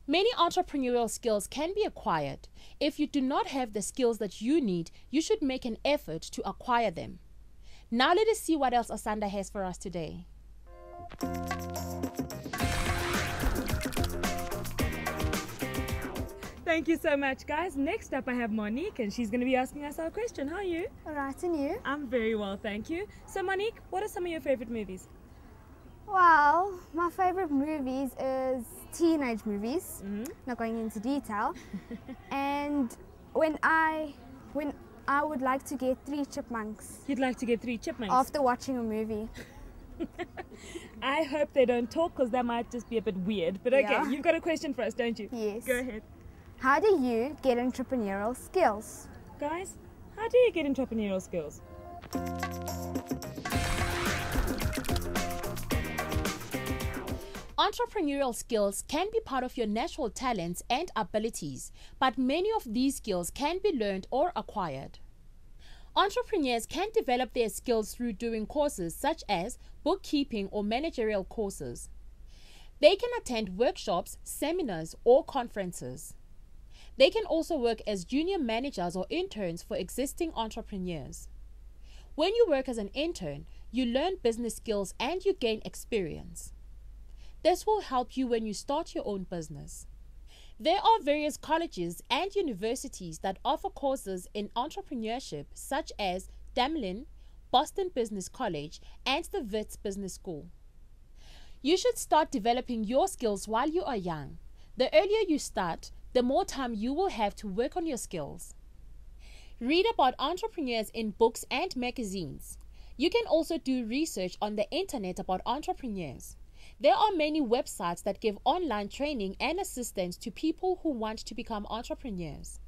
Many entrepreneurial skills can be acquired. If you do not have the skills that you need, you should make an effort to acquire them. Now let us see what else Asanda has for us today. Thank you so much, guys. Next up, I have Monique, and she's going to be asking us our question. How are you? All right, and you? I'm very well, thank you. So, Monique, what are some of your favorite movies? Well, my favorite movies is teenage movies, not going into detail. And when I would like to get 3 chipmunks. You'd like to get 3 chipmunks? After watching a movie. I hope they don't talk, because that might just be a bit weird. But okay, Yeah. You've got a question for us, don't you? Yes. Go ahead. How do you get entrepreneurial skills? Guys, how do you get entrepreneurial skills? Entrepreneurial skills can be part of your natural talents and abilities, but many of these skills can be learned or acquired. Entrepreneurs can develop their skills through doing courses such as bookkeeping or managerial courses. They can attend workshops, seminars, or conferences. They can also work as junior managers or interns for existing entrepreneurs. When you work as an intern, you learn business skills and you gain experience. This will help you when you start your own business. There are various colleges and universities that offer courses in entrepreneurship such as Damlin, Boston Business College, and the Wits Business School. You should start developing your skills while you are young. The earlier you start, the more time you will have to work on your skills. Read about entrepreneurs in books and magazines. You can also do research on the internet about entrepreneurs. There are many websites that give online training and assistance to people who want to become entrepreneurs.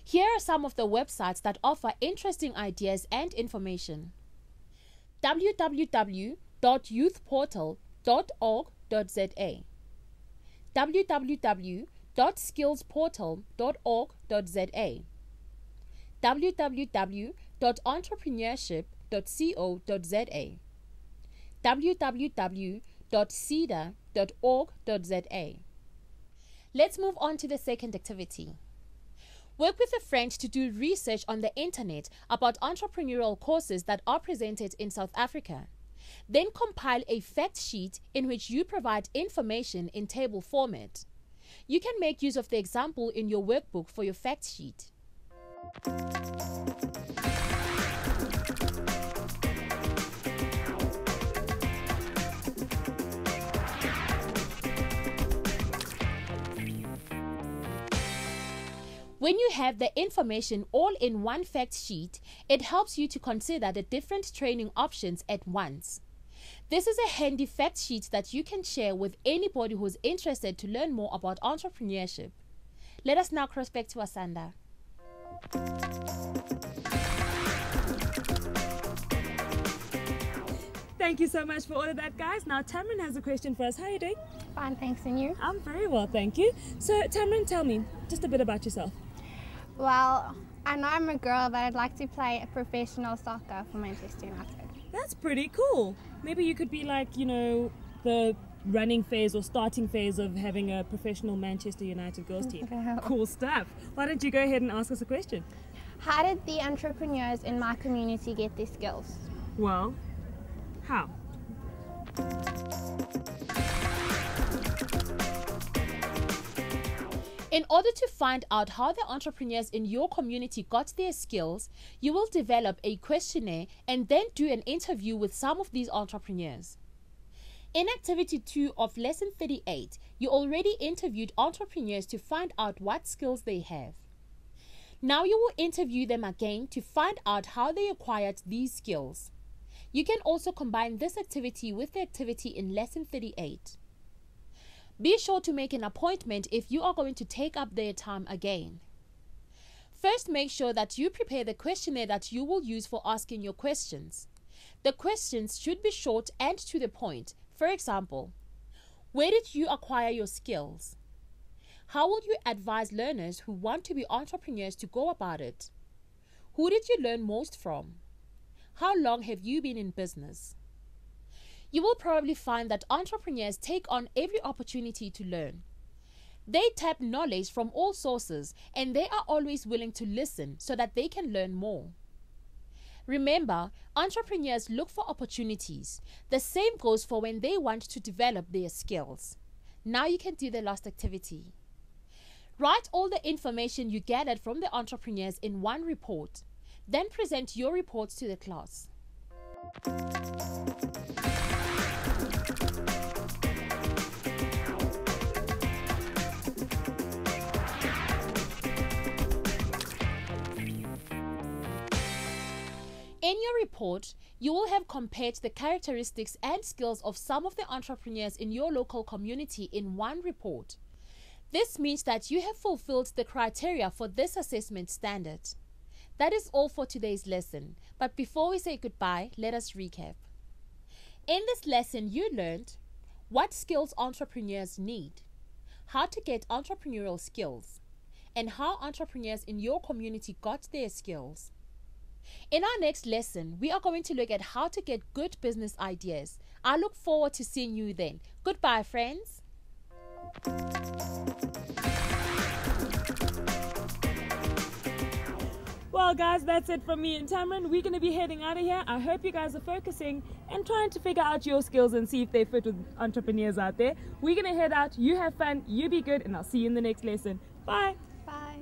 Here are some of the websites that offer interesting ideas and information. www.youthportal.org.za, www.skillsportal.org.za, www.entrepreneurship.co.za, www.ceda.org.za. Let's move on to the second activity. Work with a friend to do research on the internet about entrepreneurial courses that are presented in South Africa. Then compile a fact sheet in which you provide information in table format. You can make use of the example in your workbook for your fact sheet. When you have the information all in one fact sheet, it helps you to consider the different training options at once. This is a handy fact sheet that you can share with anybody who is interested to learn more about entrepreneurship. Let us now cross back to Asanda. Thank you so much for all of that, guys. Now, Tamron has a question for us. How are you doing? Fine, thanks, and you? I'm very well, thank you. So, Tamron, tell me just a bit about yourself. Well, I know I'm a girl, but I'd like to play professional soccer for Manchester United. That's pretty cool. Maybe you could be like, the running phase or starting phase of having a professional Manchester United girls team. Cool stuff. Why don't you go ahead and ask us a question? How did the entrepreneurs in my community get their skills? Well, how? In order to find out how the entrepreneurs in your community got their skills, you will develop a questionnaire and then do an interview with some of these entrepreneurs. In Activity 2 of Lesson 38, you already interviewed entrepreneurs to find out what skills they have. Now you will interview them again to find out how they acquired these skills. You can also combine this activity with the activity in Lesson 38. Be sure to make an appointment if you are going to take up their time again. First, make sure that you prepare the questionnaire that you will use for asking your questions. The questions should be short and to the point. For example, where did you acquire your skills? How will you advise learners who want to be entrepreneurs to go about it? Who did you learn most from? How long have you been in business? You will probably find that entrepreneurs take on every opportunity to learn. They tap knowledge from all sources, and they are always willing to listen so that they can learn more. Remember, entrepreneurs look for opportunities. The same goes for when they want to develop their skills. Now you can do the last activity. Write all the information you gathered from the entrepreneurs in one report. Then present your reports to the class. In your report, you will have compared the characteristics and skills of some of the entrepreneurs in your local community in one report. This means that you have fulfilled the criteria for this assessment standard. That is all for today's lesson, but before we say goodbye, let us recap. In this lesson, you learned what skills entrepreneurs need, how to get entrepreneurial skills, and how entrepreneurs in your community got their skills. In our next lesson, we are going to look at how to get good business ideas. I look forward to seeing you then. Goodbye, friends. Well, guys, that's it from me and Tamron. We're going to be heading out of here. I hope you guys are focusing and trying to figure out your skills and see if they fit with entrepreneurs out there. We're going to head out. You have fun. You be good. And I'll see you in the next lesson. Bye. Bye.